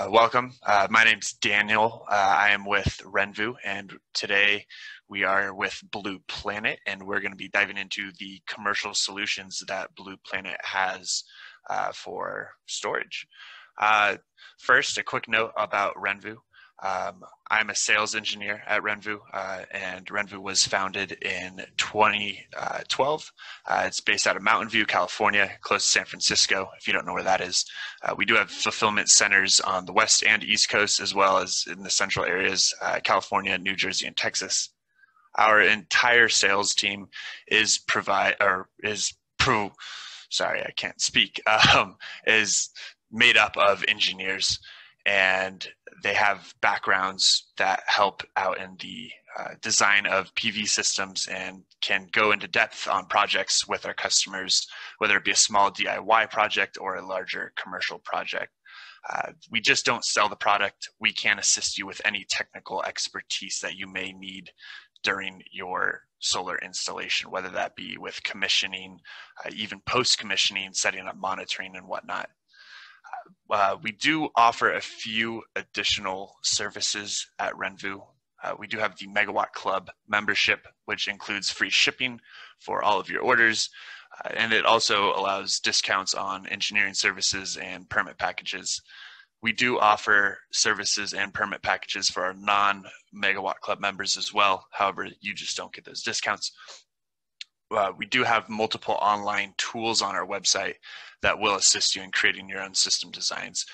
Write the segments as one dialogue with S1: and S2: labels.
S1: Welcome. My name's Daniel. I am with RENVU, and today we are with Blue Planet, and we're going to be diving into the commercial solutions that Blue Planet has for storage. First, a quick note about RENVU. I'm a sales engineer at RENVU, and RENVU was founded in 2012. It's based out of Mountain View, California, close to San Francisco, if you don't know where that is. We do have fulfillment centers on the West and East Coast, as well as in the central areas, California, New Jersey, and Texas. Our entire sales team is is made up of engineers, and they have backgrounds that help out in the design of PV systems and can go into depth on projects with our customers, whether it be a small DIY project or a larger commercial project. We just don't sell the product. We can assist you with any technical expertise that you may need during your solar installation, whether that be with commissioning, even post-commissioning, setting up monitoring and whatnot. We do offer a few additional services at RENVU. We do have the Megawatt Club membership, which includes free shipping for all of your orders, and it also allows discounts on engineering services and permit packages. We do offer services and permit packages for our non-Megawatt Club members as well. However, you just don't get those discounts. We do have multiple online tools on our website that will assist you in creating your own system designs,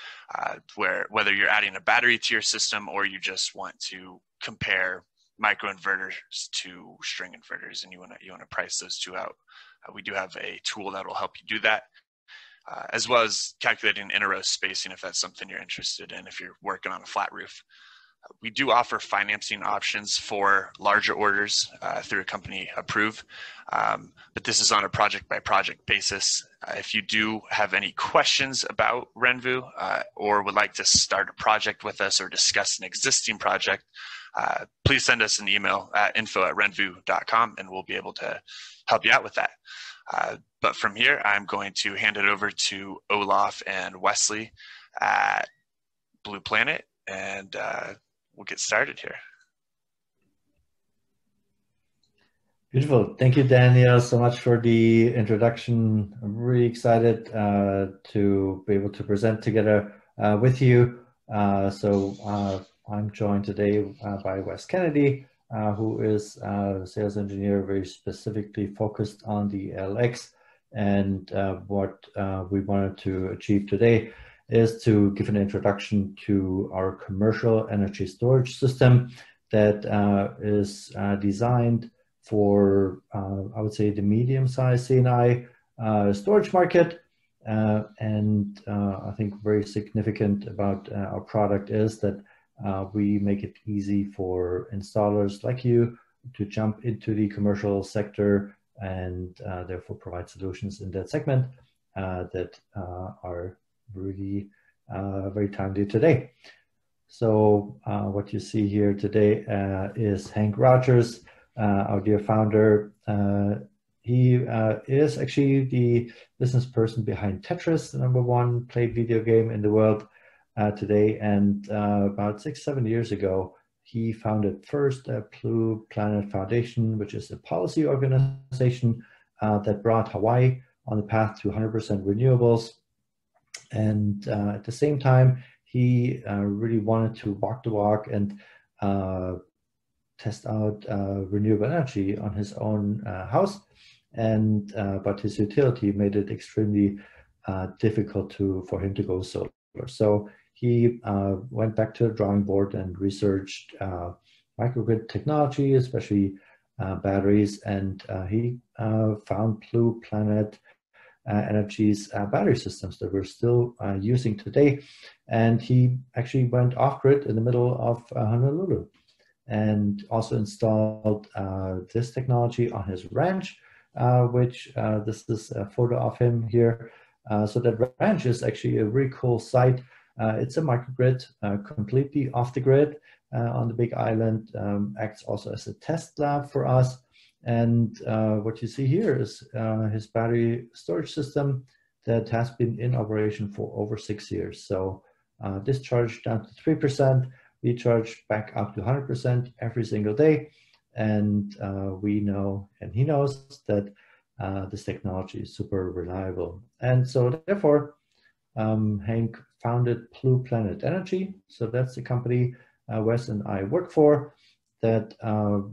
S1: whether you're adding a battery to your system or you just want to compare microinverters to string inverters and you want to price those two out. We do have a tool that will help you do that, as well as calculating inter-row spacing if that's something you're interested in if you're working on a flat roof. We do offer financing options for larger orders through a company Approve, but this is on a project-by-project basis. If you do have any questions about RENVU or would like to start a project with us or discuss an existing project, please send us an email at info@renvu.com and we'll be able to help you out with that. But from here, I'm going to hand it over to Olaf and Wesley at Blue Planet, and we'll get started here.
S2: Beautiful. Thank you, Daniel, so much for the introduction. I'm really excited to be able to present together with you. I'm joined today by Wes Kennedy, who is a sales engineer very specifically focused on the LX. And what we wanted to achieve today is to give an introduction to our commercial energy storage system that is designed for, I would say, the medium-sized C&I storage market. I think very significant about our product is that we make it easy for installers like you to jump into the commercial sector and therefore provide solutions in that segment that are really very timely today. So what you see here today is Hank Rogers, our dear founder. He is actually the business person behind Tetris, the #1 played video game in the world today. And about 6-7 years ago, he founded first Blue Planet Foundation, which is a policy organization that brought Hawaii on the path to 100% renewables. And at the same time, he really wanted to walk the walk and test out renewable energy on his own house. But his utility made it extremely difficult for him to go solar. So he went back to the drawing board and researched microgrid technology, especially batteries. And he found Blue Planet Energy's battery systems that we're still using today. And he actually went off-grid in the middle of Honolulu and also installed this technology on his ranch, which this is a photo of him here. So that ranch is actually a really cool site. It's a microgrid, completely off the grid on the big island, acts also as a test lab for us. And what you see here is his battery storage system that has been in operation for over 6 years. So discharge down to 3%, recharge back up to 100% every single day. And we know, and he knows, that this technology is super reliable. And so therefore, Hank founded Blue Planet Energy. So that's the company Wes and I work for that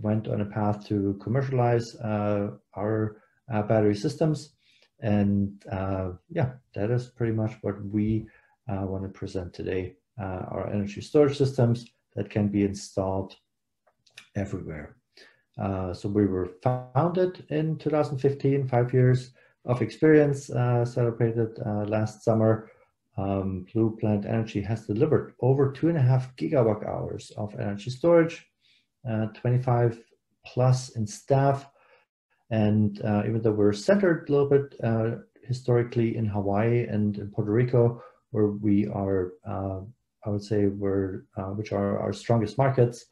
S2: went on a path to commercialize our battery systems. And yeah, that is pretty much what we want to present today, our energy storage systems that can be installed everywhere. So we were founded in 2015, 5 years of experience, celebrated last summer. Blue Planet Energy has delivered over 2.5 gigawatt hours of energy storage, 25 plus in staff. And even though we're centered a little bit historically in Hawaii and in Puerto Rico, where we are, I would say, which are our strongest markets,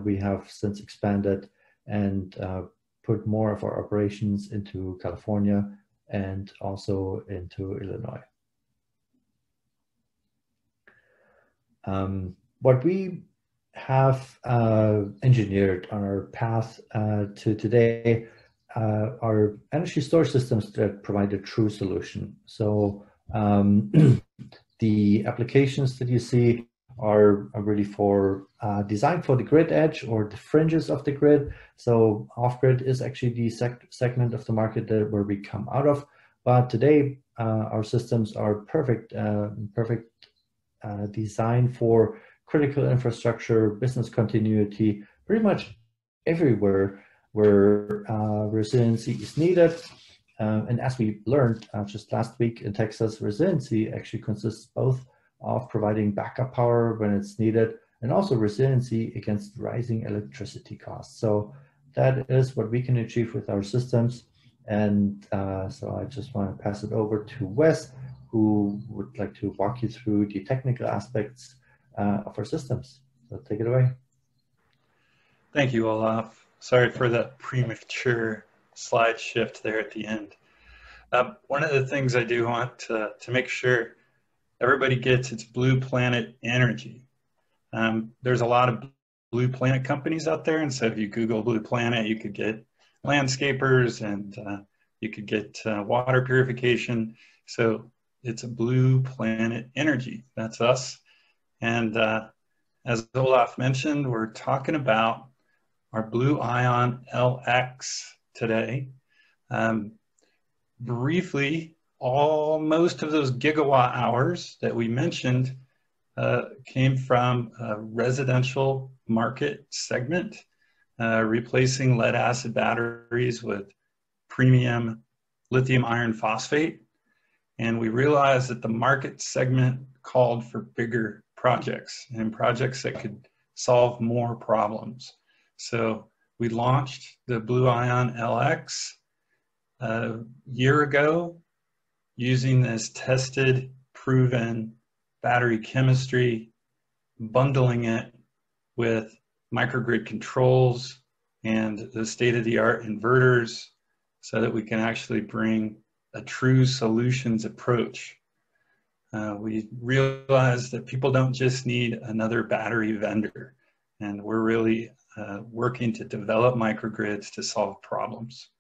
S2: we have since expanded and put more of our operations into California and also into Illinois. What we have engineered on our path to today are energy storage systems that provide a true solution. So the applications that you see are really designed for the grid edge or the fringes of the grid. So off-grid is actually the segment of the market where we come out of. But today, our systems are perfect design for critical infrastructure, business continuity, pretty much everywhere where resiliency is needed. And as we learned just last week in Texas, resiliency actually consists both of providing backup power when it's needed and also resiliency against rising electricity costs. So that is what we can achieve with our systems. And so I just want to pass it over to Wes, who would like to walk you through the technical aspects of our systems. So take it away.
S3: Thank you, Olaf. Sorry for that premature slide shift there at the end. One of the things I do want to make sure everybody gets, it's Blue Planet Energy. There's a lot of Blue Planet companies out there, and so if you Google Blue Planet, you could get landscapers and you could get water purification. So it's a Blue Planet Energy. That's us. And as Olaf mentioned, we're talking about our Blue Ion LX today. Briefly, most of those gigawatt hours that we mentioned came from a residential market segment, replacing lead acid batteries with premium lithium iron phosphate. And we realized that the market segment called for bigger projects and projects that could solve more problems. So we launched the Blue Ion LX a year ago using this tested, proven battery chemistry, bundling it with microgrid controls and the state-of-the-art inverters so that we can actually bring a true solutions approach. We realized that people don't just need another battery vendor, and we're really working to develop microgrids to solve problems.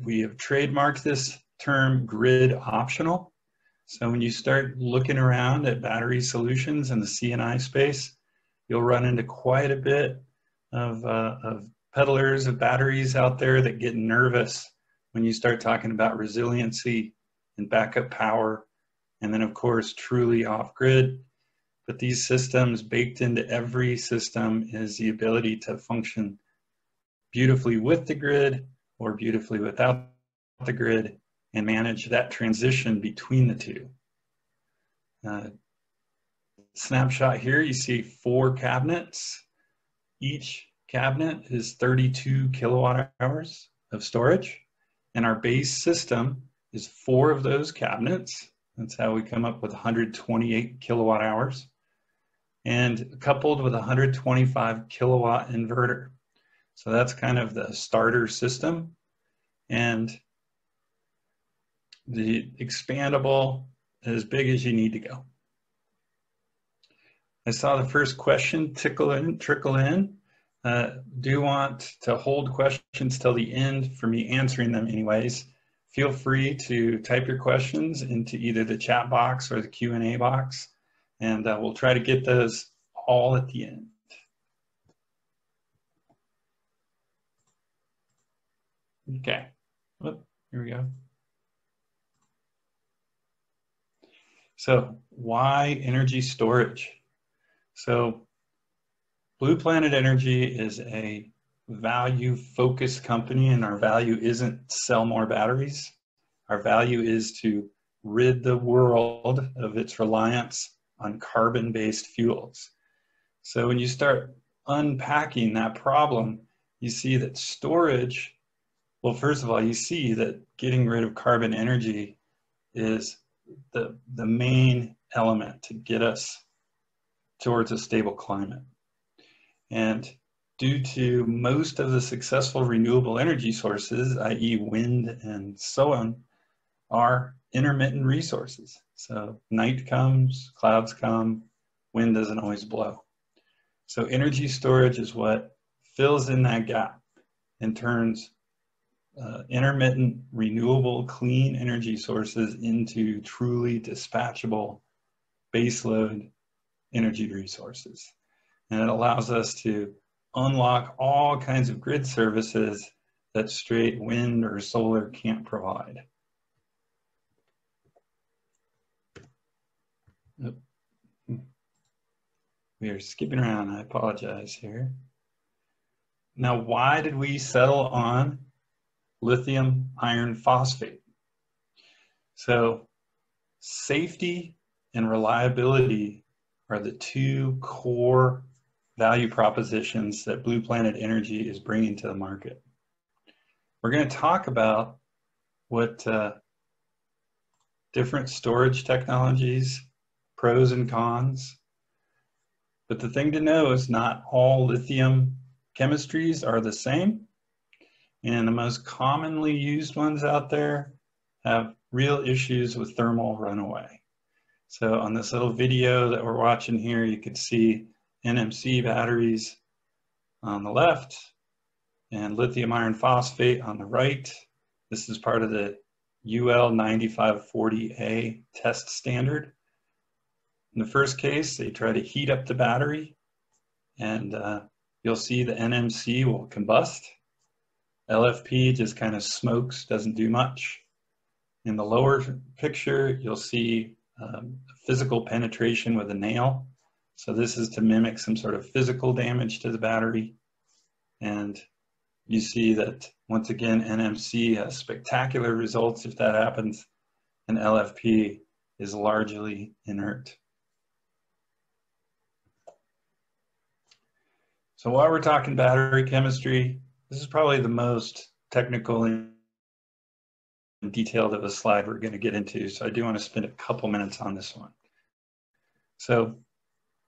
S3: We have trademarked this term grid optional. So when you start looking around at battery solutions in the C&I space, you'll run into quite a bit of peddlers of batteries out there that get nervous when you start talking about resiliency and backup power, and then of course truly off-grid. But these systems, baked into every system, is the ability to function beautifully with the grid or beautifully without the grid and manage that transition between the two. Snapshot here, you see 4 cabinets. Each cabinet is 32 kilowatt hours of storage, and our base system is 4 of those cabinets. That's how we come up with 128 kilowatt hours, and coupled with a 125 kilowatt inverter. So that's kind of the starter system. And the expandable as big as you need to go. I saw the first question trickle in. Do want to hold questions till the end for me answering them anyways. Feel free to type your questions into either the chat box or the Q&A box, and we'll try to get those all at the end. Okay, here we go. So why energy storage? So Blue Planet Energy is a value-focused company, and our value isn't sell more batteries. Our value is to rid the world of its reliance on carbon-based fuels. So when you start unpacking that problem, you see that storage, well, first of all, you see that getting rid of carbon energy is the main element to get us towards a stable climate. And due to most of the successful renewable energy sources, i.e. wind and so on, are intermittent resources. So night comes, clouds come, wind doesn't always blow. So energy storage is what fills in that gap and turns intermittent, renewable, clean energy sources into truly dispatchable baseload energy resources. And it allows us to unlock all kinds of grid services that straight wind or solar can't provide. We are skipping around, I apologize here. Now, why did we settle on lithium iron phosphate? So safety and reliability are the two core value propositions that Blue Planet Energy is bringing to the market. We're going to talk about what different storage technologies, pros and cons. But the thing to know is not all lithium chemistries are the same. And the most commonly used ones out there have real issues with thermal runaway. So on this little video that we're watching here, you can see NMC batteries on the left and lithium iron phosphate on the right. This is part of the UL 9540A test standard. In the first case, they try to heat up the battery, and you'll see the NMC will combust. LFP just kind of smokes, doesn't do much. In the lower picture, you'll see physical penetration with a nail. So this is to mimic some sort of physical damage to the battery. And you see that, once again, NMC has spectacular results if that happens, and LFP is largely inert. So while we're talking battery chemistry, this is probably the most technical and detailed of a slide we're going to get into. So I do want to spend a couple minutes on this one. So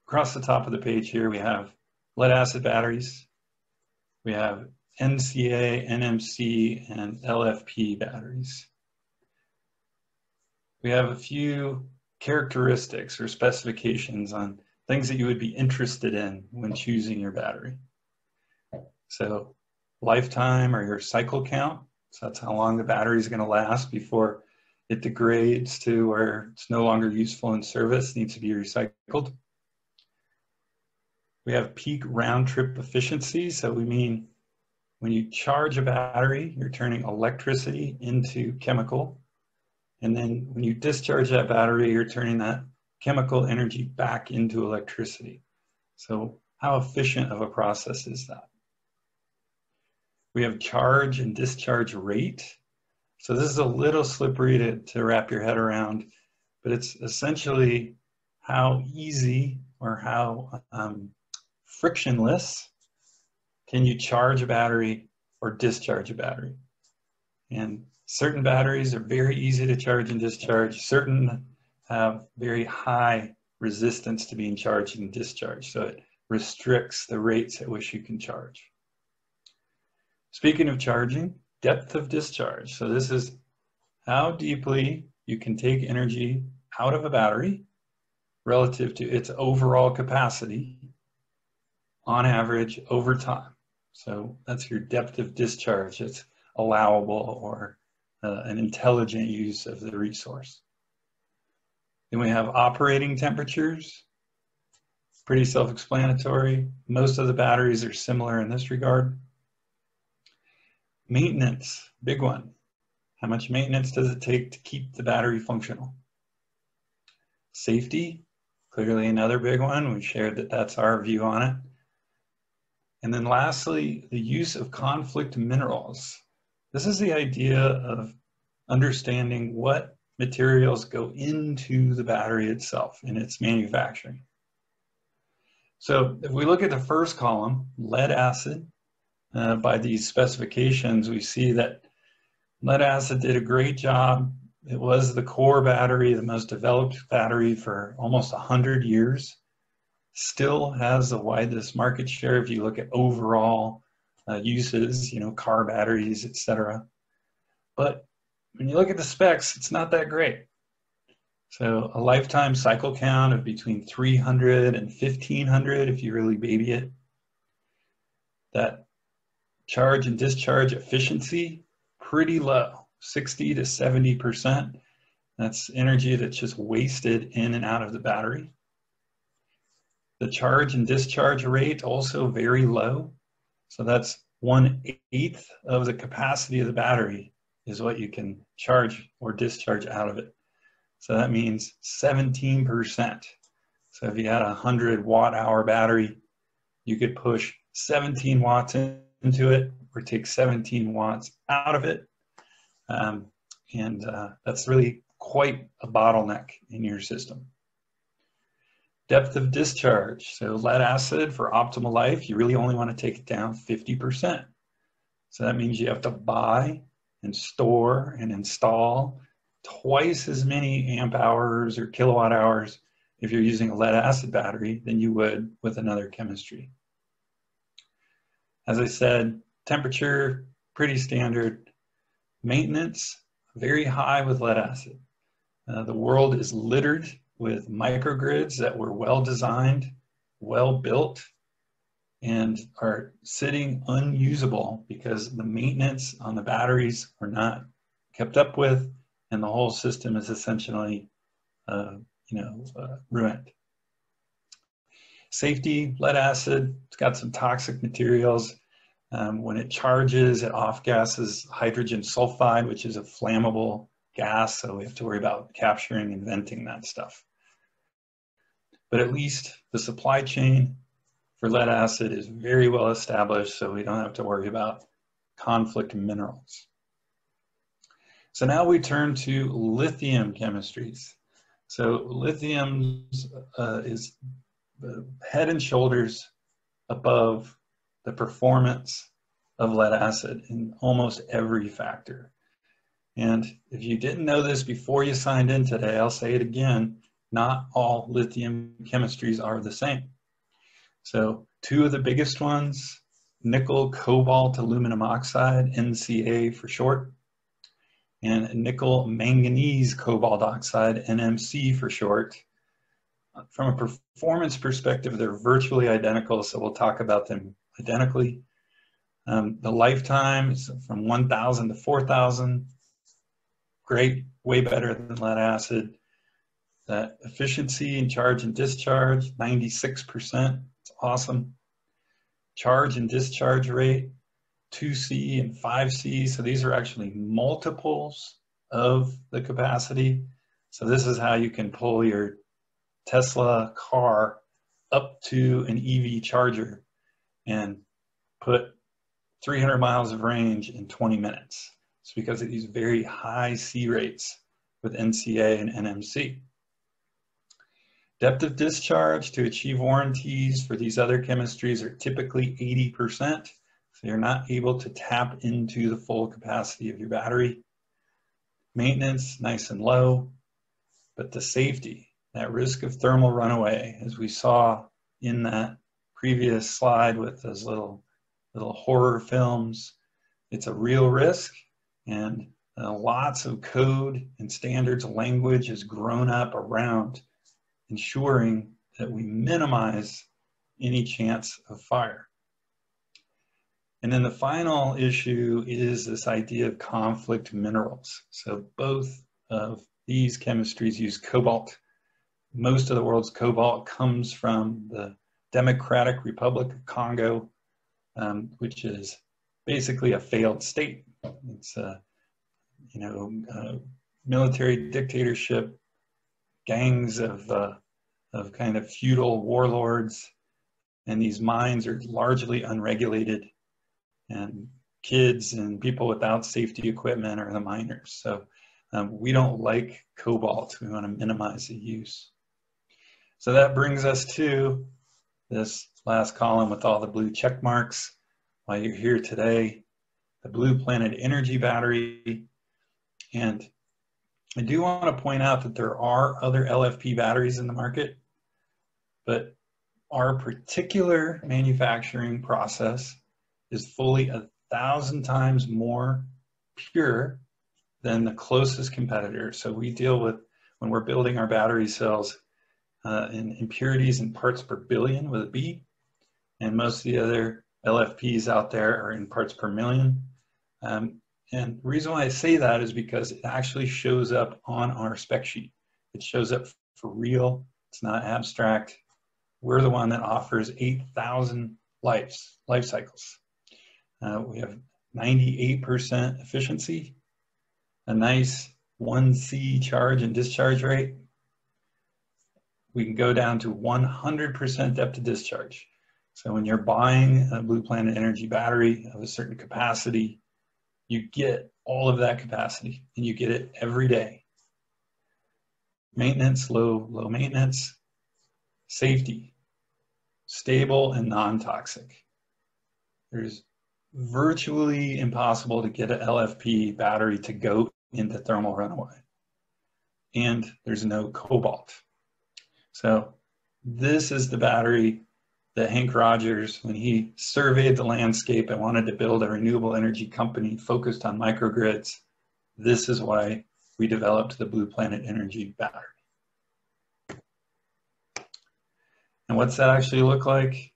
S3: across the top of the page here, we have lead acid batteries. We have NCA, NMC, and LFP batteries. We have a few characteristics or specifications on things that you would be interested in when choosing your battery. So lifetime or your cycle count. So that's how long the battery is going to last before it degrades to where it's no longer useful in service, needs to be recycled. We have peak round trip efficiency. So we mean when you charge a battery, you're turning electricity into chemical. And then when you discharge that battery, you're turning that chemical energy back into electricity. So how efficient of a process is that? We have charge and discharge rate. So this is a little slippery to wrap your head around, but it's essentially how easy or how frictionless can you charge a battery or discharge a battery. And certain batteries are very easy to charge and discharge. Certain have very high resistance to being charged and discharged. So it restricts the rates at which you can charge. Speaking of charging, depth of discharge. So this is how deeply you can take energy out of a battery relative to its overall capacity on average over time. So that's your depth of discharge. It's allowable or an intelligent use of the resource. Then we have operating temperatures. Pretty self-explanatory. Most of the batteries are similar in this regard. Maintenance, big one. How much maintenance does it take to keep the battery functional? Safety, clearly another big one. We shared that that's our view on it. And then lastly, the use of conflict minerals. This is the idea of understanding what materials go into the battery itself in its manufacturing. So if we look at the first column, lead acid, by these specifications, we see that lead acid did a great job. It was the core battery, the most developed battery for almost 100 years. Still has the widest market share if you look at overall uses, you know, car batteries, etc. But when you look at the specs, it's not that great. So a lifetime cycle count of between 300 and 1500 if you really baby it. That charge and discharge efficiency, pretty low, 60 to 70%. That's energy that's just wasted in and out of the battery. The charge and discharge rate also very low. So that's 1/8 of the capacity of the battery is what you can charge or discharge out of it. So that means 17%. So if you had a 100 watt-hour battery, you could push 17 watts into it or take 17 watts out of it. That's really quite a bottleneck in your system. Depth of discharge. So lead acid for optimal life, you really only want to take it down 50%. So that means you have to buy and store and install twice as many amp hours or kilowatt hours if you're using a lead acid battery than you would with another chemistry. As I said, temperature, pretty standard. Maintenance, very high with lead acid. The world is littered with microgrids that were well designed, well built, and are sitting unusable because the maintenance on the batteries are not kept up with, and the whole system is essentially ruined. Safety, lead acid, it's got some toxic materials. When it charges, it off-gasses hydrogen sulfide, which is a flammable gas, so we have to worry about capturing and venting that stuff. But at least the supply chain for lead acid is very well established, so we don't have to worry about conflict minerals. So now we turn to lithium chemistries. So lithium is head and shoulders above the performance of lead acid in almost every factor. And if you didn't know this before you signed in today, I'll say it again, not all lithium chemistries are the same. So two of the biggest ones, nickel cobalt aluminum oxide, NCA for short, and nickel manganese cobalt oxide, NMC for short. From a performance perspective, they're virtually identical, so we'll talk about them identically. The lifetime is from 1,000 to 4,000. Great, way better than lead acid. The efficiency in charge and discharge, 96%. It's awesome. Charge and discharge rate, 2C and 5C. So these are actually multiples of the capacity. So this is how you can pull your Tesla car up to an EV charger and put 300 miles of range in 20 minutes. It's because of these very high C rates with NCA and NMC. Depth of discharge to achieve warranties for these other chemistries are typically 80%. So you're not able to tap into the full capacity of your battery. Maintenance, nice and low, but the safety, that risk of thermal runaway, as we saw in that previous slide with those little horror films, it's a real risk, and lots of code and standards language has grown up around ensuring that we minimize any chance of fire. And then the final issue is this idea of conflict minerals. So both of these chemistries use cobalt. Most of the world's cobalt comes from the Democratic Republic of Congo, which is basically a failed state. It's a military dictatorship, gangs of kind of feudal warlords, and these mines are largely unregulated, and kids and people without safety equipment are the miners. So we don't like cobalt. We want to minimize the use. So that brings us to this last column with all the blue check marks. Why you're here today, the Blue Planet Energy Battery. And I do want to point out that there are other LFP batteries in the market, but our particular manufacturing process is fully 1,000 times more pure than the closest competitor. So we deal with, when we're building our battery cells, in impurities in parts per billion with a B, and most of the other LFPs out there are in parts per million. And the reason why I say that is because it actually shows up on our spec sheet. It shows up for real. It's not abstract. We're the one that offers 8,000 life cycles. We have 98% efficiency, a nice 1C charge and discharge rate. We can go down to 100% depth of discharge. So when you're buying a Blue Planet Energy battery of a certain capacity, you get all of that capacity, and you get it every day. Maintenance, low maintenance. Safety, stable and non-toxic. There's virtually impossible to get an LFP battery to go into thermal runaway. And there's no cobalt. So this is the battery that Hank Rogers, when he surveyed the landscape and wanted to build a renewable energy company focused on microgrids, this is why we developed the Blue Planet Energy battery. And what's that actually look like?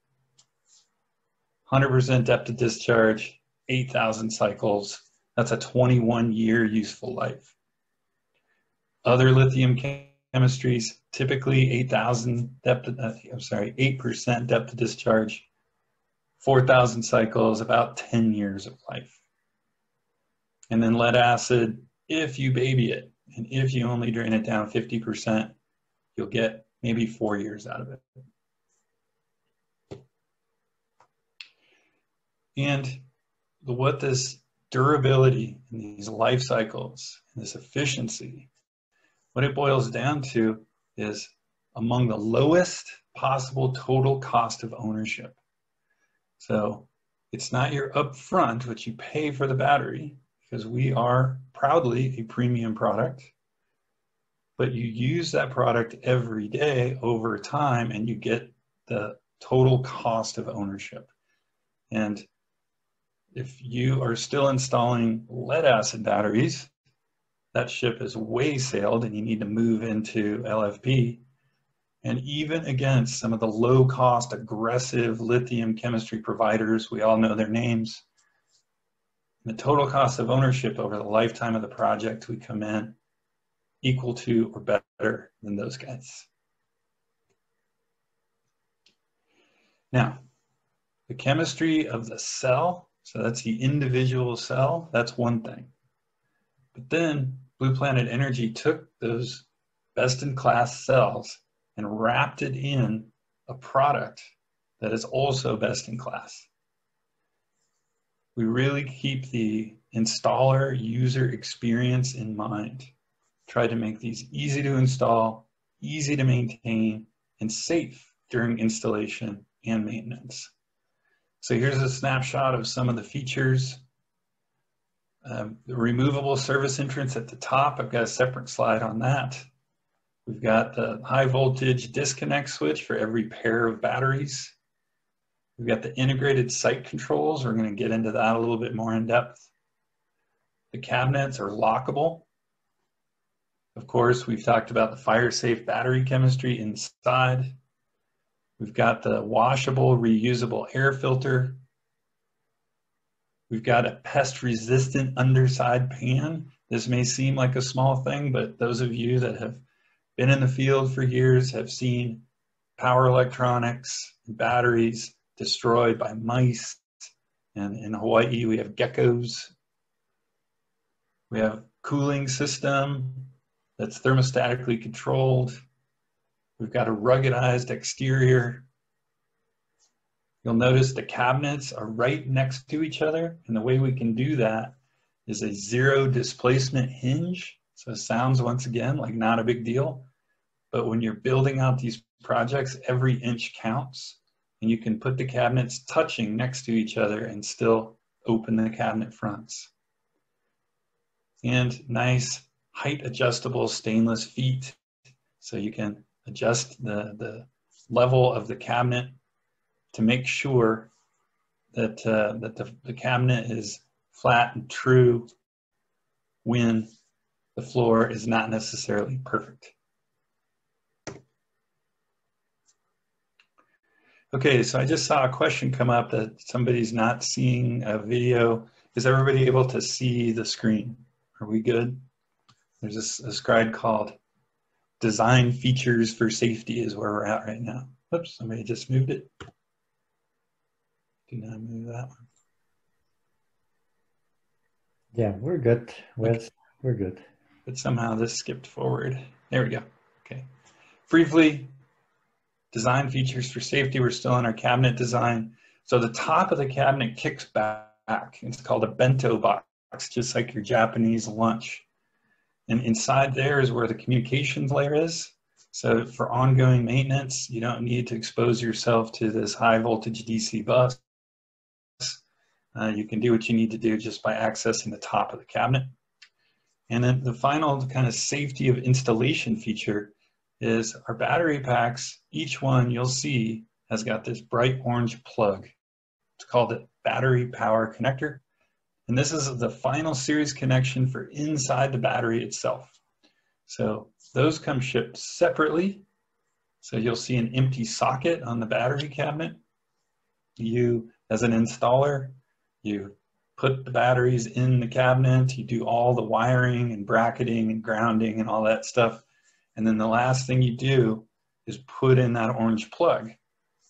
S3: 100% depth of discharge, 8,000 cycles. That's a 21-year useful life. Other lithium chemistries, typically 8% depth of discharge, 4,000 cycles, about 10 years of life. And then lead acid, if you baby it, and if you only drain it down 50%, you'll get maybe 4 years out of it. And what this durability and these life cycles and this efficiency, what it boils down to is among the lowest possible total cost of ownership. So it's not your upfront, what you pay for the battery, because we are proudly a premium product, but you use that product every day over time and you get the total cost of ownership. And if you are still installing lead acid batteries, that ship has way sailed and you need to move into LFP. And even against some of the low cost, aggressive lithium chemistry providers, we all know their names, the total cost of ownership over the lifetime of the project, we come in equal to or better than those guys. Now, the chemistry of the cell, so that's the individual cell, that's one thing. But then Blue Planet Energy took those best-in-class cells and wrapped it in a product that is also best-in-class. We really keep the installer user experience in mind. Try to make these easy to install, easy to maintain, and safe during installation and maintenance. So here's a snapshot of some of the features. The removable service entrance at the top, I've got a separate slide on that. We've got the high voltage disconnect switch for every pair of batteries. We've got the integrated site controls. We're going to get into that a little bit more in depth. The cabinets are lockable. Of course, we've talked about the fire-safe battery chemistry inside. We've got the washable, reusable air filter. We've got a pest-resistant underside pan. This may seem like a small thing, but those of you that have been in the field for years have seen power electronics and batteries destroyed by mice. And in Hawaii, we have geckos. We have cooling system that's thermostatically controlled. We've got a ruggedized exterior. You'll notice the cabinets are right next to each other. And the way we can do that is a zero displacement hinge. So it sounds, once again, like not a big deal. But when you're building out these projects, every inch counts. And you can put the cabinets touching next to each other and still open the cabinet fronts. And nice height adjustable stainless feet. So you can adjust the level of the cabinet to make sure that, the cabinet is flat and true when the floor is not necessarily perfect. Okay, so I just saw a question come up that somebody's not seeing a video. Is everybody able to see the screen? Are we good? There's a slide called Design Features for Safety is where we're at right now. Oops, somebody just moved it. Do not move that one.
S2: Yeah, we're good. We're good.
S3: But somehow this skipped forward. There we go. Okay. Briefly, design features for safety. We're still in our cabinet design. So the top of the cabinet kicks back. It's called a bento box, just like your Japanese lunch. And inside there is where the communications layer is. So for ongoing maintenance, you don't need to expose yourself to this high voltage DC bus. You can do what you need to do just by accessing the top of the cabinet. And then the final kind of safety of installation feature is our battery packs. Each one you'll see has got this bright orange plug. It's called the battery power connector. And this is the final series connection for inside the battery itself. So those come shipped separately. So you'll see an empty socket on the battery cabinet. You, as an installer, you put the batteries in the cabinet, you do all the wiring and bracketing and grounding and all that stuff. And then the last thing you do is put in that orange plug.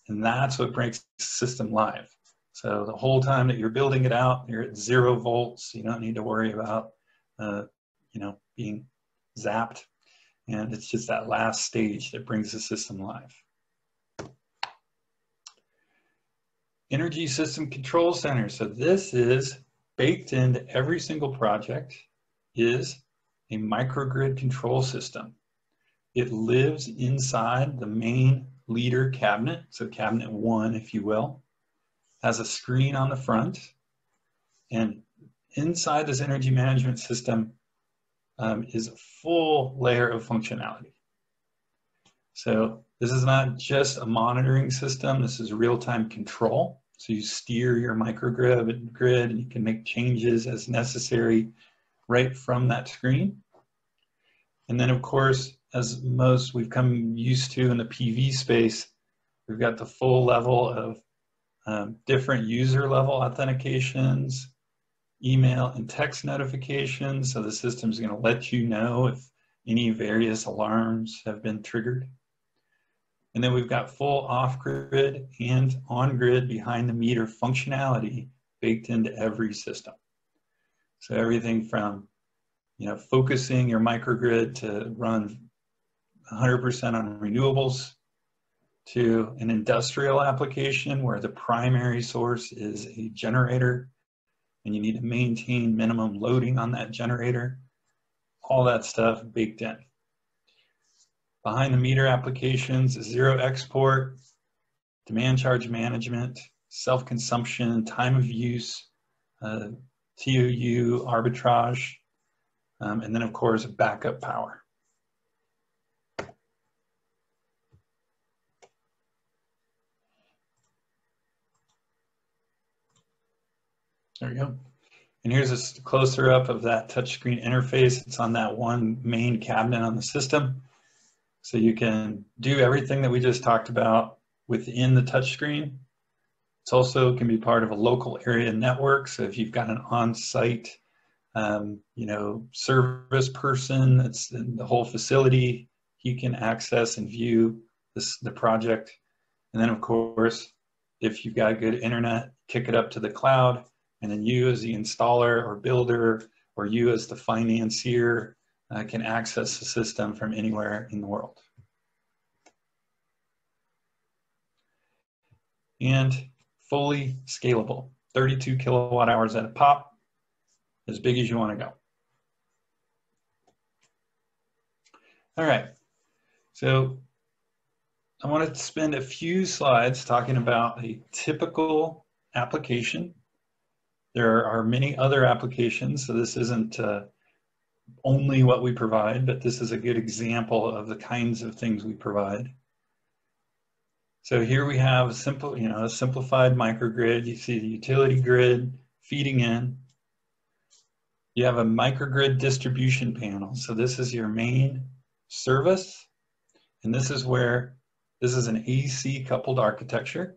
S3: And that's what breaks the system live. So the whole time that you're building it out, you're at 0 volts. You don't need to worry about, being zapped. And it's just that last stage that brings the system live. Energy System Control Center. So this is baked into every single project, is a microgrid control system. It lives inside the main leader cabinet, so cabinet 1, if you will, has a screen on the front, and inside this energy management system is a full layer of functionality. So this is not just a monitoring system, this is real-time control. So you steer your microgrid and you can make changes as necessary right from that screen. And then of course, as most we've come used to in the PV space, we've got the full level of different user level authentications, email and text notifications. So the system's going to let you know if any various alarms have been triggered. And then we've got full off-grid and on-grid behind the meter functionality baked into every system. So everything from, focusing your microgrid to run 100% on renewables, to an industrial application where the primary source is a generator and you need to maintain minimum loading on that generator. All that stuff baked in. Behind the meter applications, zero export, demand charge management, self-consumption, time of use, TOU, arbitrage, and then of course backup power. There we go. And here's a closer up of that touchscreen interface. It's on that one main cabinet on the system. So you can do everything that we just talked about within the touchscreen. It's also can be part of a local area network. So if you've got an on-site, service person that's in the whole facility, he can access and view the project. And then of course, if you've got good internet, kick it up to the cloud, and then you as the installer or builder, or you as the financier can access the system from anywhere in the world. And fully scalable, 32 kilowatt hours at a pop, as big as you want to go. All right, so I wanted to spend a few slides talking about a typical application. There are many other applications, so this isn't only what we provide, but this is a good example of the kinds of things we provide. So here we have a simplified microgrid. You see the utility grid feeding in. You have a microgrid distribution panel. So this is your main service, and this is an AC coupled architecture.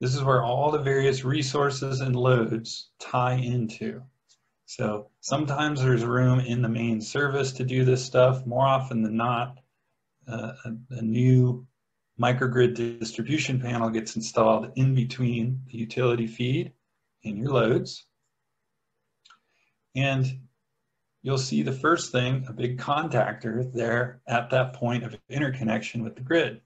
S3: This is where all the various resources and loads tie into. So sometimes there's room in the main service to do this stuff. More often than not, a new microgrid distribution panel gets installed in between the utility feed and your loads. And you'll see the first thing, a big contactor there at that point of interconnection with the grid,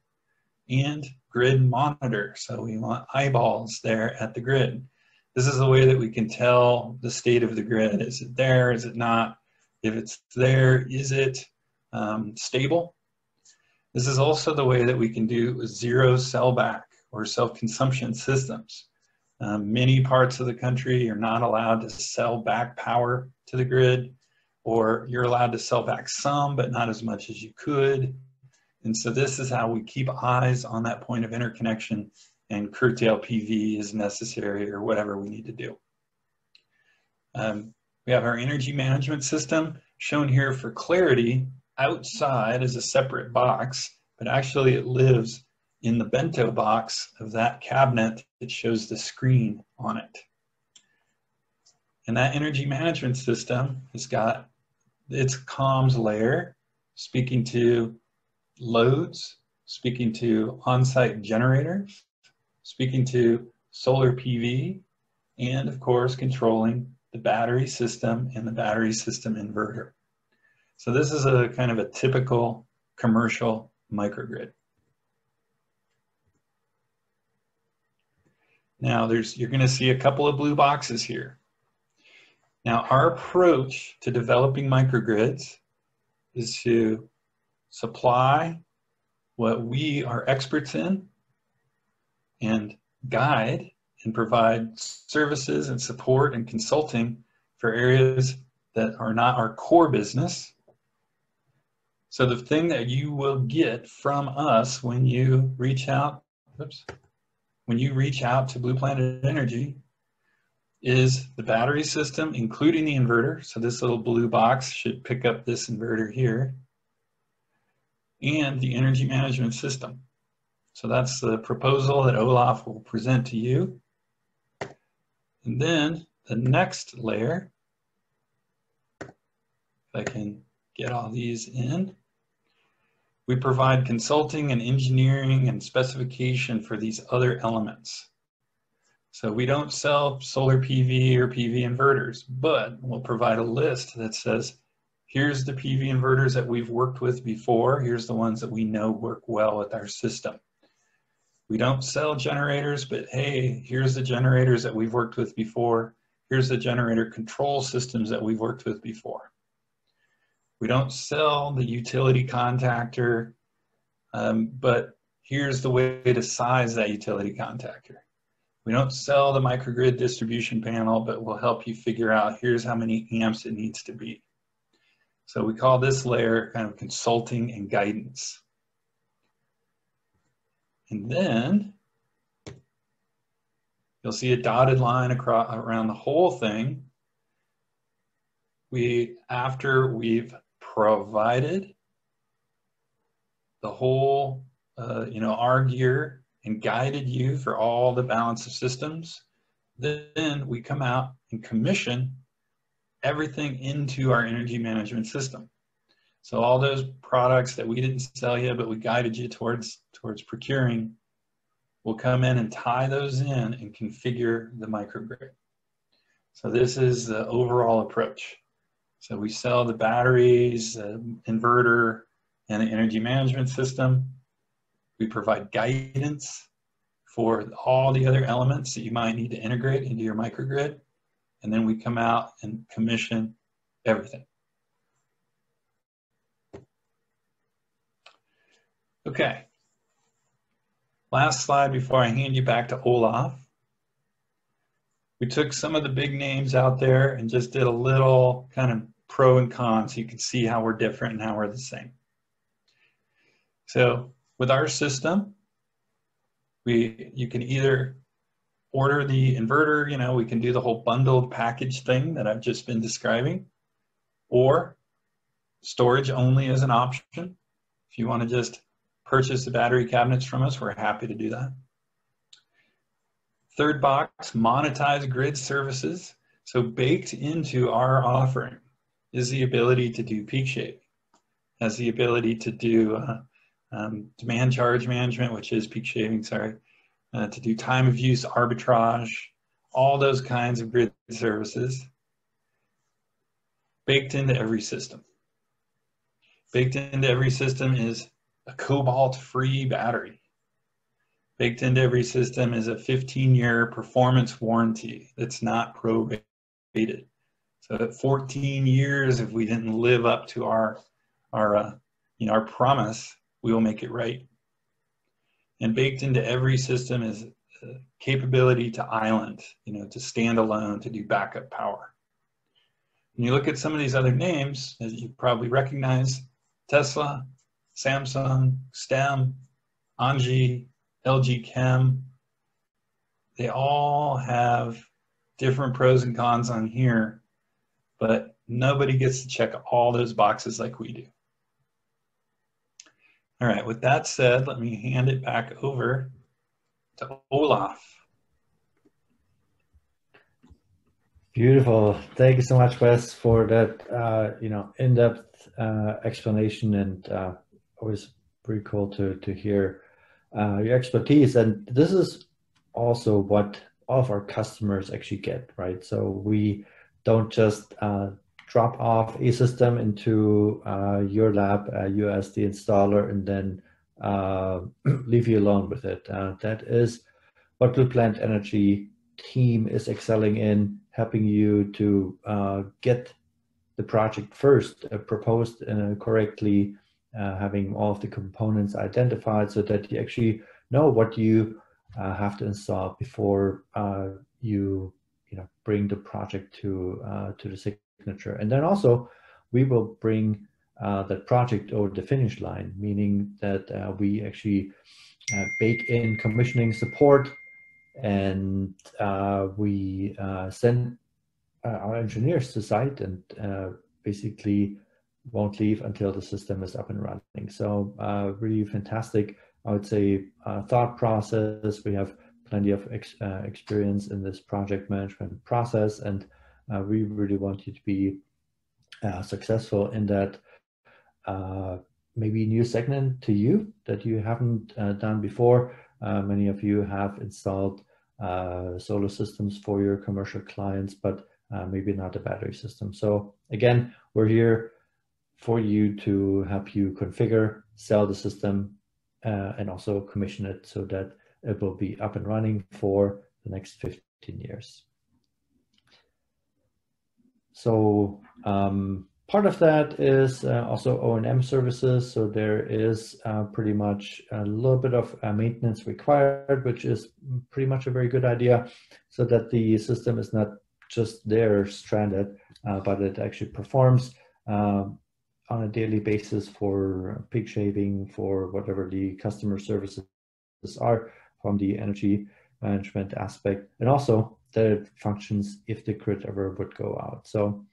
S3: and grid monitor. So we want eyeballs there at the grid. This is the way that we can tell the state of the grid. Is it there? Is it not? If it's there, is it stable? This is also the way that we can do zero sellback or self-consumption systems. Many parts of the country are not allowed to sell back power to the grid, or you're allowed to sell back some, but not as much as you could. And so this is how we keep eyes on that point of interconnection and curtail PV as necessary or whatever we need to do. We have our energy management system shown here for clarity. Outside is a separate box, but actually it lives in the bento box of that cabinet that shows the screen on it. And that energy management system has got its comms layer speaking to loads, speaking to on-site generators, speaking to solar PV, and of course controlling the battery system and the battery system inverter. So this is a kind of a typical commercial microgrid. Now you're going to see a couple of blue boxes here. Now our approach to developing microgrids is to supply what we are experts in and guide and provide services and support and consulting for areas that are not our core business. So the thing that you will get from us when you reach out, to Blue Planet Energy is the battery system, including the inverter. So this little blue box should pick up this inverter here, and the energy management system. So that's the proposal that Olaf will present to you. And then the next layer, if I can get all these in, we provide consulting and engineering and specification for these other elements. So we don't sell solar PV or PV inverters, but we'll provide a list that says, here's the PV inverters that we've worked with before. Here's the ones that we know work well with our system. We don't sell generators, but hey, here's the generators that we've worked with before. Here's the generator control systems that we've worked with before. We don't sell the utility contactor, but here's the way to size that utility contactor. We don't sell the microgrid distribution panel, but we'll help you figure out here's how many amps it needs to be. So we call this layer kind of consulting and guidance. And then you'll see a dotted line around the whole thing after we've provided the whole, our gear and guided you for all the balance of systems, then we come out and commission everything into our energy management system. So all those products that we didn't sell you, but we guided you towards procuring, we'll come in and tie those in and configure the microgrid. So this is the overall approach. So we sell the batteries, inverter, and the energy management system. We provide guidance for all the other elements that you might need to integrate into your microgrid. And then we come out and commission everything. Okay. Last slide before I hand you back to Olaf. We took some of the big names out there and just did a little kind of pro and con so you can see how we're different and how we're the same. So with our system, you can either order the inverter, we can do the whole bundled package thing that I've just been describing, or storage only as an option. If you want to just purchase the battery cabinets from us, we're happy to do that. Third box, monetize grid services. So baked into our offering is the ability to do peak shaving, has the ability to do demand charge management, which is peak shaving, sorry, to do time of use arbitrage, all those kinds of grid services baked into every system. Baked into every system is a cobalt-free battery. Baked into every system is a 15-year performance warranty that's not prorated. So at 14 years, if we didn't live up to our promise, we will make it right. And baked into every system is a capability to island, to stand alone, to do backup power. When you look at some of these other names, as you probably recognize, Tesla, Samsung, STEM, Anji, LG Chem, they all have different pros and cons on here, but nobody gets to check all those boxes like we do. All right, with that said, let me hand it back over to Olaf.
S2: Beautiful. Thank you so much, Wes, for that in-depth explanation, and always pretty cool to hear your expertise. And this is also what all of our customers actually get, right? So we don't just drop off a system into your lab, you as the installer, and then leave you alone with it. That is what Blue Plant Energy team is excelling in, helping you to get the project first proposed correctly, having all of the components identified so that you actually know what you have to install before you bring the project to the signature. And then also we will bring that project over the finish line, meaning that we actually bake in commissioning support, and we send our engineers to site and basically won't leave until the system is up and running. So really fantastic, I would say, thought process. We have plenty of experience in this project management process, and we really want you to be successful in that maybe new segment to you that you haven't done before. Many of you have installed solar systems for your commercial clients, but maybe not a battery system. So again, we're here for you to help you configure, sell the system, and also commission it so that it will be up and running for the next 15 years. So part of that is also O&M services. So there is pretty much a little bit of maintenance required, which is pretty much a very good idea, so that the system is not just there stranded, but it actually performs on a daily basis for peak shaving, for whatever the customer services are from the energy management aspect, and also that it functions if the grid ever would go out. So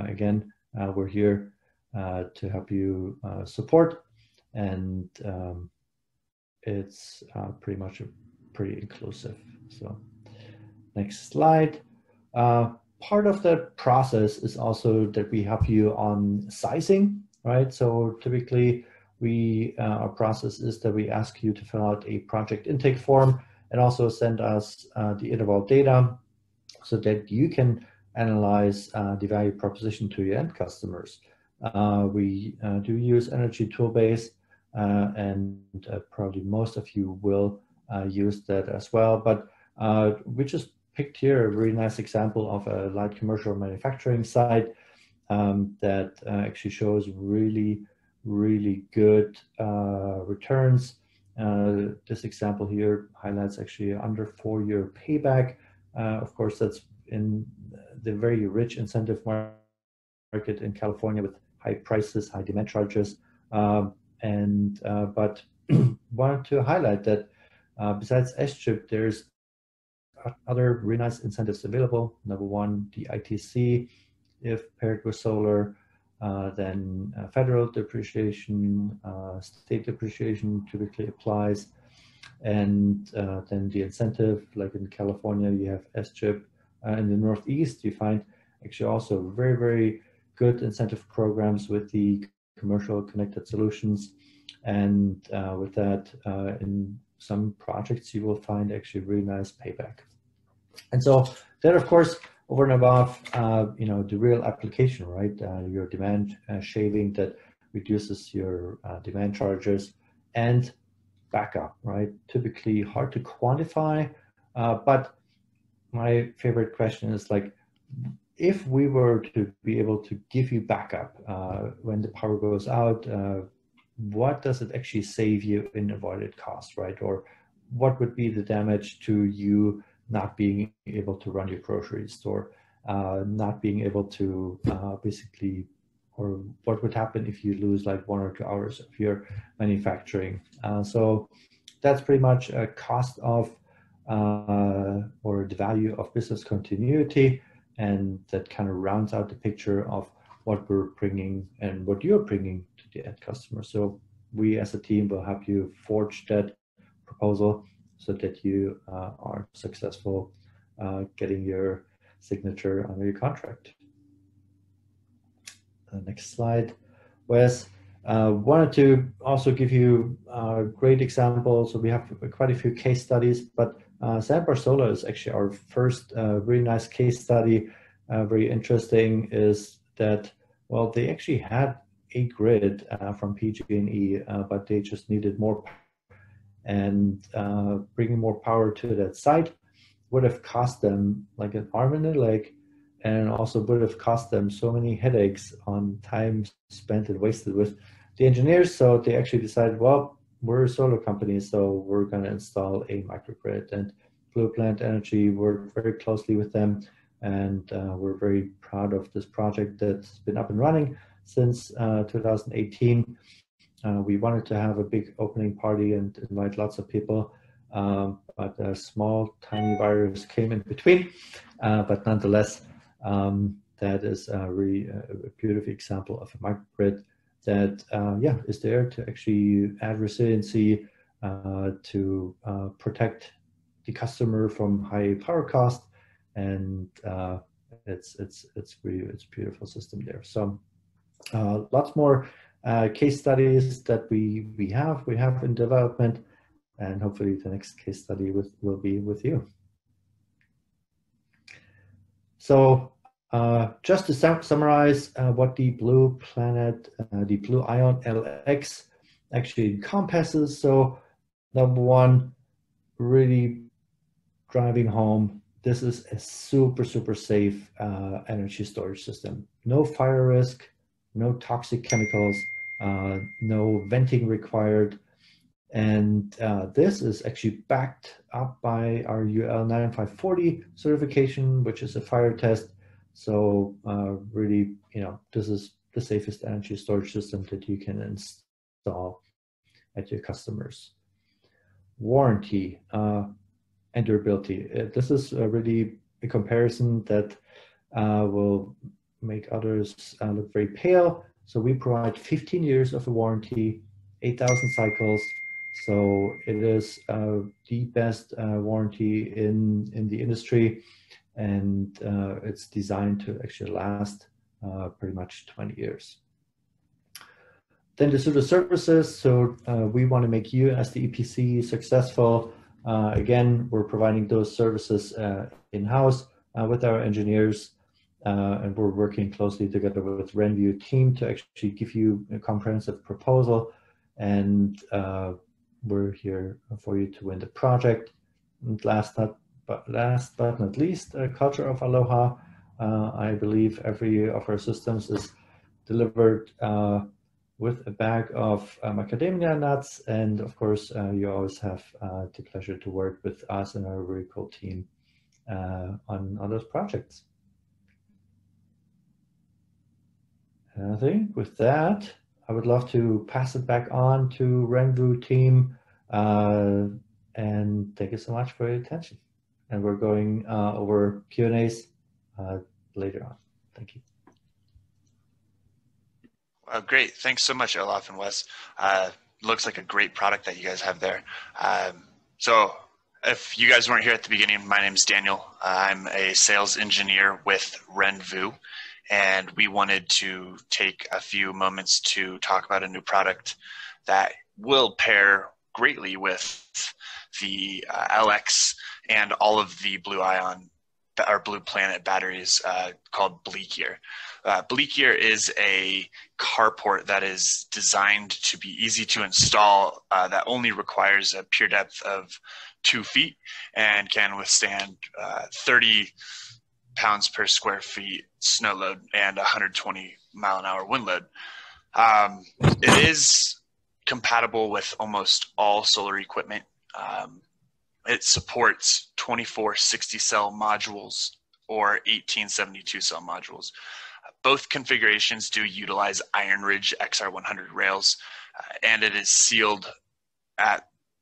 S2: again, we're here to help you support, and it's pretty inclusive. So next slide. Part of the process is also that we help you on sizing, right? So typically our process is that we ask you to fill out a project intake form and also send us the interval data so that you can analyze the value proposition to your end customers. We do use Energy Toolbase, and probably most of you will use that as well, but we just picked here a really nice example of a light commercial manufacturing site that actually shows really good returns. This example here highlights actually under 4-year payback. Of course, that's in the very rich incentive market in California with high prices, high demand charges, but wanted to highlight that besides S-chip, there's other really nice incentives available. Number one, the ITC, if paired with solar, then federal depreciation, state depreciation typically applies, and then the incentive, like in California, you have S-chip. In the Northeast, you find actually also very good incentive programs with the commercial connected solutions, and with that, in some projects, you will find actually really nice payback. And so then, of course, over and above, the real application, right? Your demand shaving that reduces your demand charges, and backup, right? Typically hard to quantify, but my favorite question is like, if we were to be able to give you backup when the power goes out, what does it actually save you in avoided cost, right? Or what would be the damage to you not being able to run your grocery store, not being able to basically, or what would happen if you lose like 1 or 2 hours of your manufacturing? So that's pretty much a cost of or the value of business continuity, and that kind of rounds out the picture of what we're bringing and what you're bringing to the end customer. So we as a team will help you forge that proposal so that you are successful getting your signature under your contract. Next slide. Wes, wanted to also give you a great example. So we have quite a few case studies, but Sambar Solar is actually our first really nice case study. Very interesting is that, well, they actually had a grid from PG&E, but they just needed more power. And bringing more power to that site would have cost them like an arm and a leg, and also would have cost them so many headaches on time spent and wasted with the engineers. So they actually decided, well, we're a solar company, so we're going to install a microgrid. And Blue Plant Energy worked very closely with them, and we're very proud of this project that's been up and running since 2018. We wanted to have a big opening party and invite lots of people, but a small, tiny virus came in between. But nonetheless, that is really a beautiful example of a microgrid that, is there to actually add resiliency, to protect the customer from high power cost, and it's a beautiful system there. So lots more case studies that we have in development, and hopefully the next case study will be with you. So just to summarize what the Blue Planet, the Blue Ion LX actually encompasses. So number one, really driving home, this is a super safe energy storage system. No fire risk, no toxic chemicals, no venting required. And this is actually backed up by our UL 9540 certification, which is a fire test. So really, this is the safest energy storage system that you can install at your customers. Warranty and durability. This is really a comparison that will make others look very pale. So we provide 15 years of a warranty, 8,000 cycles. So it is the best warranty in the industry, and it's designed to actually last pretty much 20 years. Then the sort of services. So we want to make you as the EPC successful. Again, we're providing those services in-house with our engineers, and we're working closely together with RENVU team to actually give you a comprehensive proposal, and we're here for you to win the project. And last but not least, a culture of aloha. I believe every of our systems is delivered with a bag of macadamia nuts, and of course, you always have the pleasure to work with us and our very cool team on those projects. And I think with that, I would love to pass it back on to RENVU team, and thank you so much for your attention. And we're going over Q&As later on. Thank you.
S1: Great. Thanks so much, Olaf and Wes. Looks like a great product that you guys have there. So if you guys weren't here at the beginning, my name is Daniel. I'm a sales engineer with RENVU, and we wanted to take a few moments to talk about a new product that will pair greatly with the LX and all of the Blue Ion or Blue Planet batteries called Bleakier. Bleakier is a carport that is designed to be easy to install, that only requires a pure depth of 2 feet and can withstand 30 pounds per square feet snow load and 120 mile-an-hour wind load. It is compatible with almost all solar equipment. It supports 24 60-cell modules or 18 72-cell modules. Both configurations do utilize Iron Ridge XR100 rails, and it is sealed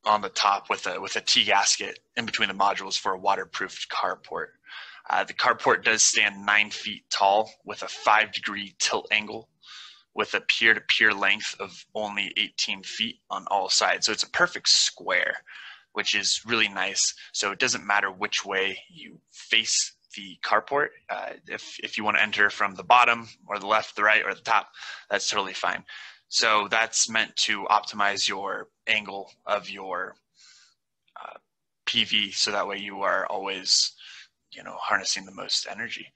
S1: on the top with a T-gasket in between the modules for a waterproofed carport. The carport does stand 9 feet tall with a 5-degree tilt angle with a peer-to-peer length of only 18 feet on all sides. So it's a perfect square, which is really nice. So it doesn't matter which way you face the carport. If you want to enter from the bottom or the left, the right, or the top, that's totally fine. So that's meant to optimize your angle of your PV, so that way you are always, harnessing the most energy.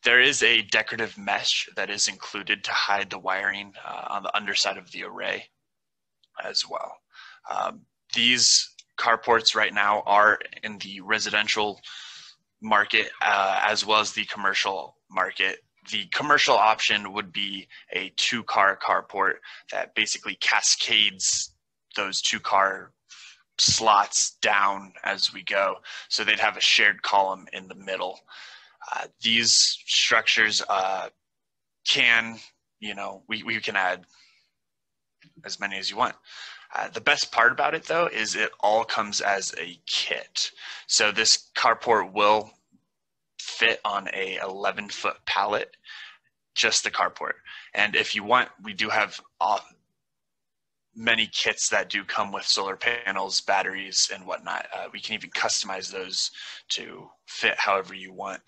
S1: There is a decorative mesh that is included to hide the wiring on the underside of the array as well. These carports right now are in the residential market as well as the commercial market. The commercial option would be a 2-car carport that basically cascades those 2-car slots down as we go. So they'd have a shared column in the middle. These structures can, we can add as many as you want. The best part about it, though, is it all comes as a kit. So this carport will fit on a 11-foot pallet, just the carport. And if you want, we do have many kits that do come with solar panels, batteries, and whatnot. We can even customize those to fit however you want.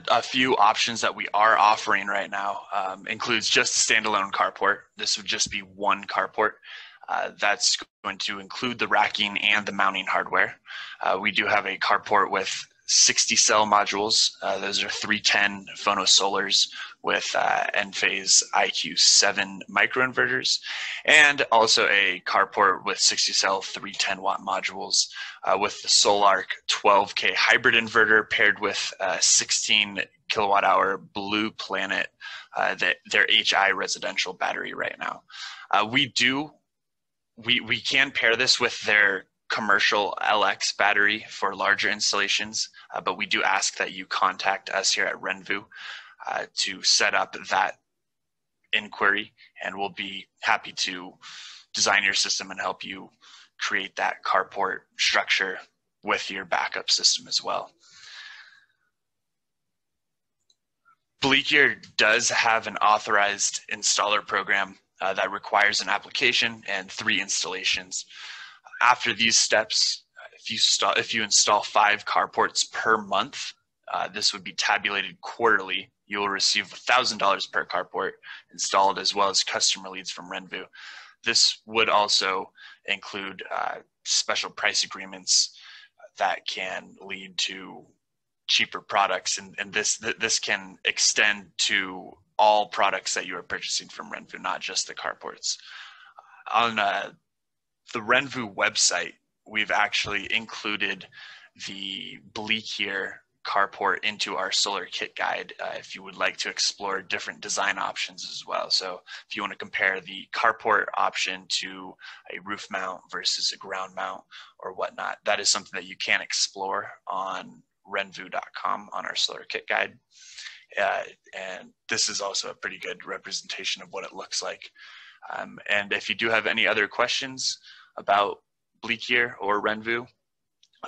S1: A few options that we are offering right now includes just a standalone carport. This would just be one carport. That's going to include the racking and the mounting hardware. We do have a carport with 60-cell modules. Those are 310 phonosolars with Enphase IQ7 microinverters, and also a carport with 60-cell 310-watt modules with the Solarc 12K hybrid inverter paired with a 16 kilowatt-hour Blue Planet, their HI residential battery right now. We can pair this with their commercial LX battery for larger installations, but we do ask that you contact us here at RENVU to set up that inquiry, and we'll be happy to design your system and help you create that carport structure with your backup system as well. Bleakier does have an authorized installer program that requires an application and 3 installations. After these steps, if you install 5 carports per month, this would be tabulated quarterly. You will receive $1,000 per carport installed, as well as customer leads from RENVU. This would also include special price agreements that can lead to cheaper products, and this can extend to all products that you are purchasing from RENVU, not just the carports. On the RENVU website, we've actually included the Bleakier carport into our solar kit guide if you would like to explore different design options as well. So if you want to compare the carport option to a roof mount versus a ground mount or whatnot, that is something that you can explore on renvu.com on our solar kit guide. And this is also a pretty good representation of what it looks like. And if you do have any other questions about Bleakier or RENVU,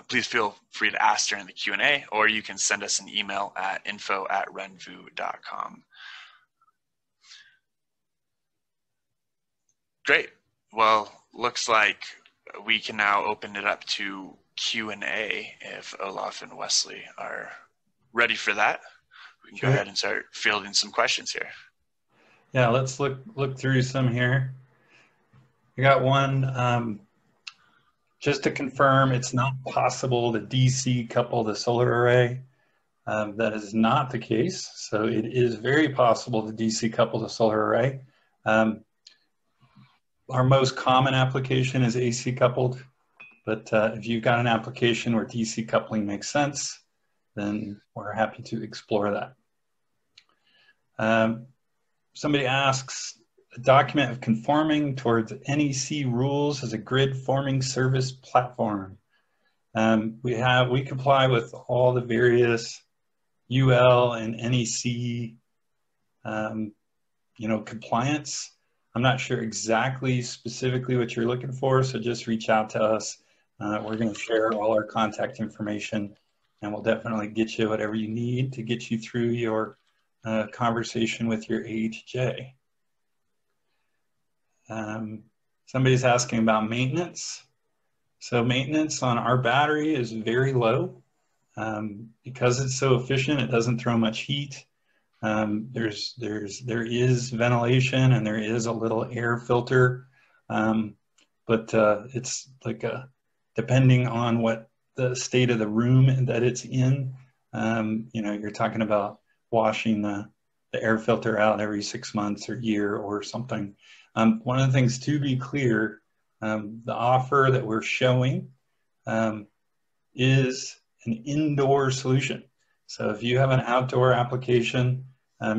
S1: please feel free to ask during the Q&A, or you can send us an email at info@renvu.com. Great. Well, looks like we can now open it up to Q&A if Olaf and Wesley are ready for that. We can go ahead and start fielding some questions here.
S3: Yeah, let's look through some here. We got one. Just to confirm, it's not possible to DC couple the solar array. That is not the case. So it is very possible to DC couple the solar array. Our most common application is AC coupled, but if you've got an application where DC coupling makes sense, then we're happy to explore that. Somebody asks, a document of conforming towards NEC rules as a grid forming service platform. We comply with all the various UL and NEC compliance. I'm not sure exactly specifically what you're looking for, so just reach out to us. We're going to share all our contact information, and we'll definitely get you whatever you need to get you through your conversation with your AHJ. Somebody's asking about maintenance. So maintenance on our battery is very low. Because it's so efficient, it doesn't throw much heat. There is ventilation and there is a little air filter, but it's like depending on what the state of the room that it's in, you're talking about washing the air filter out every 6 months or year or something. One of the things to be clear, the offer that we're showing is an indoor solution. So if you have an outdoor application,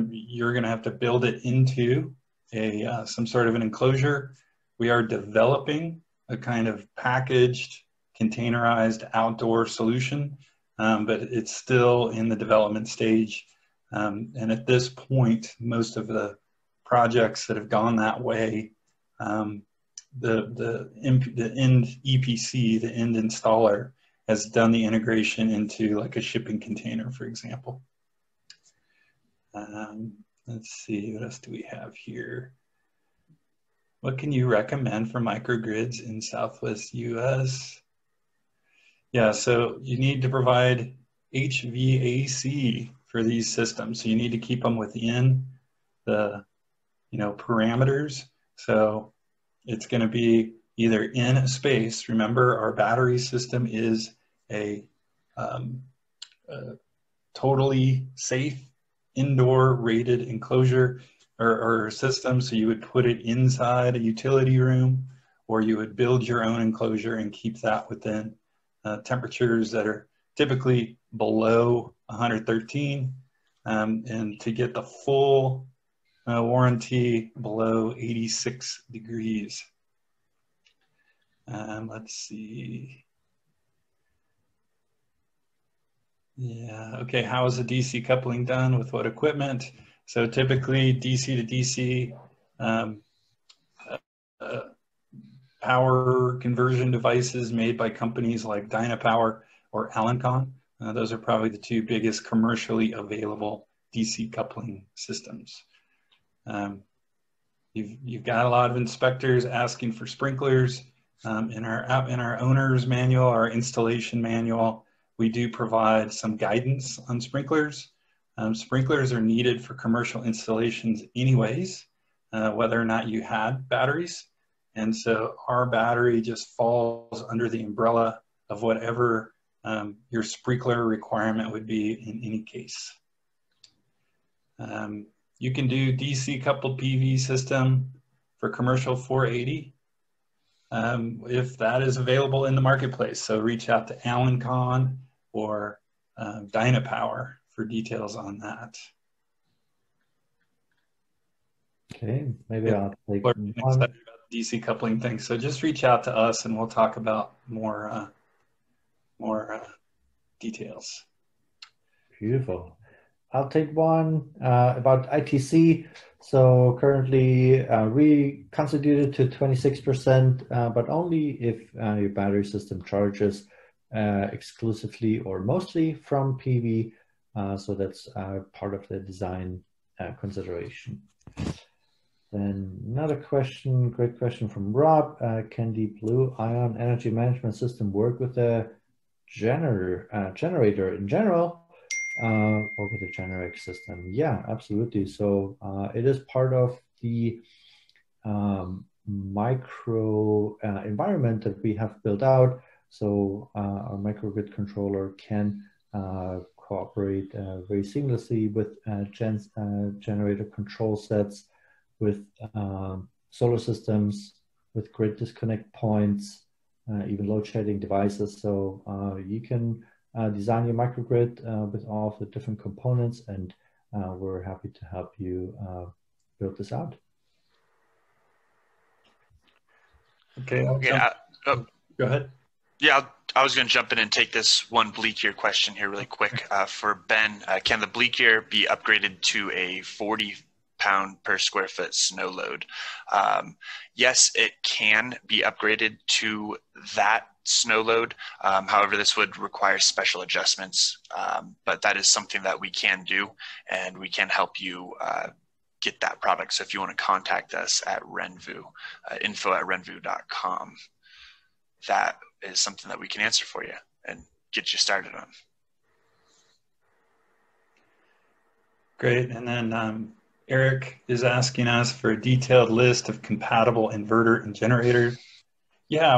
S3: you're going to have to build it into some sort of an enclosure. We are developing a kind of packaged, containerized outdoor solution, but it's still in the development stage. And at this point, most of the projects that have gone that way, the end EPC, the end installer, has done the integration into like a shipping container, for example. Let's see, what else do we have here? What can you recommend for microgrids in Southwest US? Yeah, so you need to provide HVAC for these systems. So you need to keep them within the parameters. So it's going to be either in a space. Remember, our battery system is a totally safe indoor rated enclosure or system. So you would put it inside a utility room, or you would build your own enclosure and keep that within temperatures that are typically below 113, and to get the full warranty below 86 degrees. Let's see. Yeah, okay, how is the DC coupling done with what equipment? So typically DC to DC power conversion devices made by companies like Dynapower or Alencon. Those are probably the two biggest commercially available DC coupling systems. You've got a lot of inspectors asking for sprinklers. In our owner's manual, our installation manual, we do provide some guidance on sprinklers. Sprinklers are needed for commercial installations anyways, whether or not you had batteries. And so our battery just falls under the umbrella of whatever your sprinkler requirement would be in any case. You can do DC coupled PV system for commercial 480 if that is available in the marketplace. So reach out to Alan Kahn or Dynapower for details on that.
S2: Okay, maybe I'll take
S3: excited about the DC coupling thing. So just reach out to us and we'll talk about more details.
S2: Beautiful. I'll take one about ITC. So currently reconstituted to 26%, but only if your battery system charges exclusively or mostly from PV. So that's part of the design consideration. Then another question, great question from Rob. Can the blue ion energy management system work with a generator in general? Or with a generic system? Yeah, absolutely. So it is part of the micro environment that we have built out. So our microgrid controller can cooperate very seamlessly with generator control sets, with solar systems, with grid disconnect points, even load shedding devices. So you can design your microgrid with all of the different components, and we're happy to help you build this out.
S3: Okay, go ahead.
S1: Yeah, I was going to jump in and take this one bleak year question here really quick for Ben. Can the bleak year be upgraded to a 40 pound per square foot snow load? Yes, it can be upgraded to that snow load. However, this would require special adjustments, but that is something that we can do, and we can help you get that product. So if you want to contact us at RENVU, info@renvu.com, that is something that we can answer for you and get you started on.
S3: Great. And then Eric is asking us for a detailed list of compatible inverter and generators. Yeah,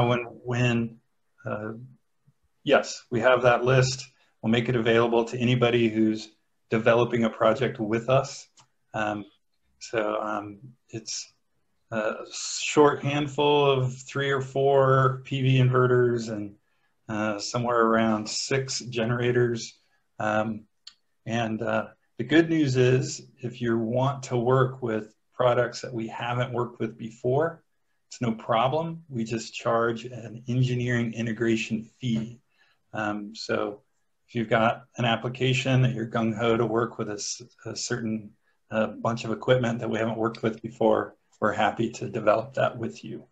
S3: yes, we have that list. We'll make it available to anybody who's developing a project with us. It's a short handful of 3 or 4 PV inverters and somewhere around 6 generators. The good news is, if you want to work with products that we haven't worked with before, it's no problem. We just charge an engineering integration fee. So if you've got an application that you're gung-ho to work with a certain bunch of equipment that we haven't worked with before, we're happy to develop that with you.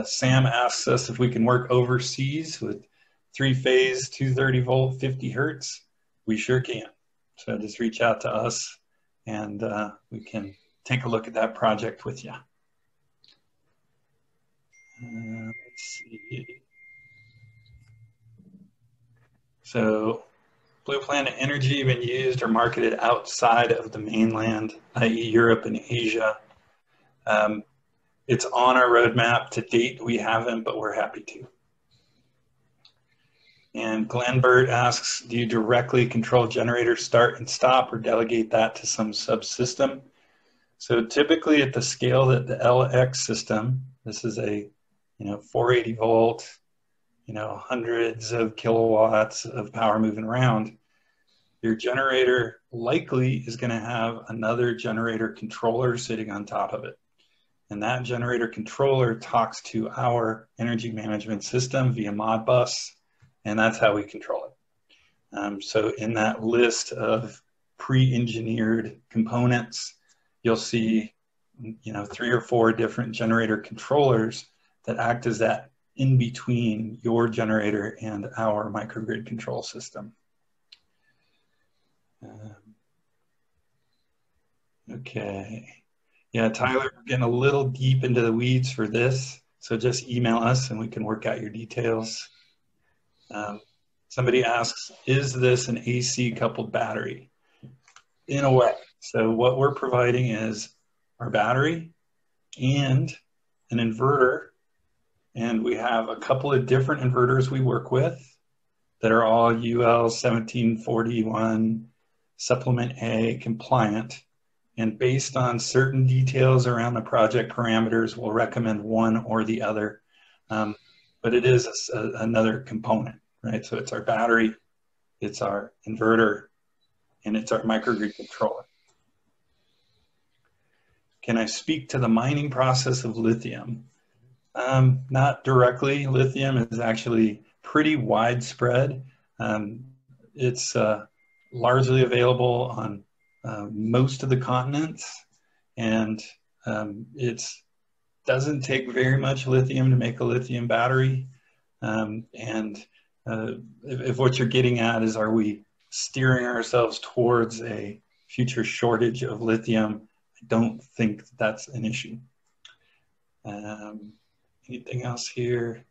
S3: Sam asks us if we can work overseas with 3-phase, 230 volt, 50 hertz. We sure can. So just reach out to us and we can take a look at that project with you. Let's see. So Blue Planet Energy been used or marketed outside of the mainland, i.e. Europe and Asia. It's on our roadmap. To date, we haven't, but we're happy to. And Glenn Burt asks, do you directly control generator start and stop or delegate that to some subsystem? So typically at the scale that the LX system, this is a 480 volt, hundreds of kilowatts of power moving around, your generator likely is going to have another generator controller sitting on top of it. And that generator controller talks to our energy management system via Modbus, and that's how we control it. So in that list of pre-engineered components, you'll see 3 or 4 different generator controllers that act as that in between your generator and our microgrid control system. Okay. Yeah, Tyler, we're getting a little deep into the weeds for this, so just email us and we can work out your details. Somebody asks, is this an AC coupled battery? In a way. So what we're providing is our battery and an inverter, and we have a couple of different inverters we work with that are all UL 1741 Supplement A compliant. And based on certain details around the project parameters, we'll recommend one or the other. But it is another component, right? So it's our battery, it's our inverter, and it's our microgrid controller. Can I speak to the mining process of lithium? Not directly. Lithium is actually pretty widespread. It's largely available on most of the continents, and it doesn't take very much lithium to make a lithium battery. If what you're getting at is, are we steering ourselves towards a future shortage of lithium, I don't think that's an issue. Anything else here?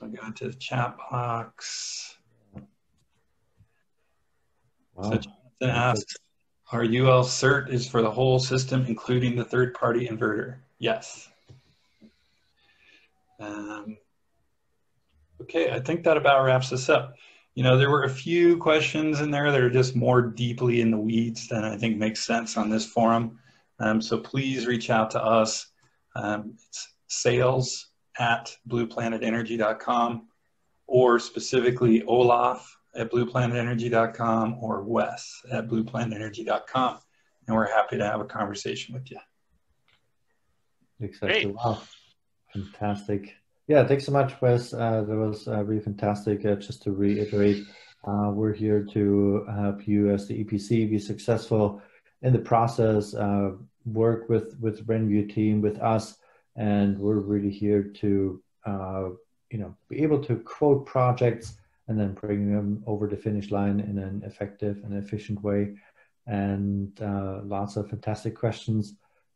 S3: I'll go into the chat box.
S2: Wow.
S3: So Jonathan asks, our UL cert is for the whole system, including the third-party inverter? Yes. Okay, I think that about wraps this up. You know, there were a few questions in there that are just more deeply in the weeds than I think makes sense on this forum. So please reach out to us. It's sales@blueplanetenergy.com, or specifically Olaf at blueplanetenergy.com, or Wes at blueplanetenergy.com. And we're happy to have a conversation with you.
S2: Exactly. Great. Wow. Fantastic. Yeah, thanks so much, Wes. That was really fantastic. Just to reiterate, we're here to help you as the EPC be successful in the process, work with RENVU team, with us, and we're really here to be able to quote projects and then bring them over the finish line in an effective and efficient way. And lots of fantastic questions.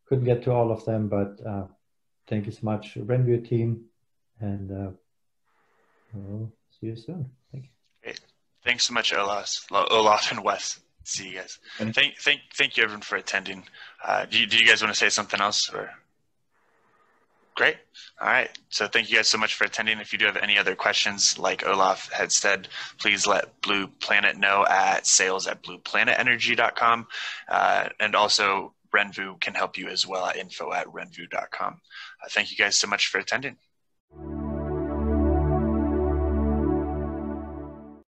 S2: Couldn't get to all of them, but thank you so much, RENVU team, and we'll see you soon. Thank you.
S1: Great. Thanks so much, Olaf and Wes. See you guys. Thank you, everyone, for attending. Do you guys want to say something else? Or? Great. All right. So thank you guys so much for attending. If you do have any other questions, like Olaf had said, please let Blue Planet know at sales@blueplanetenergy.com. And also RENVU can help you as well at info@renvu.com. Thank you guys so much for attending.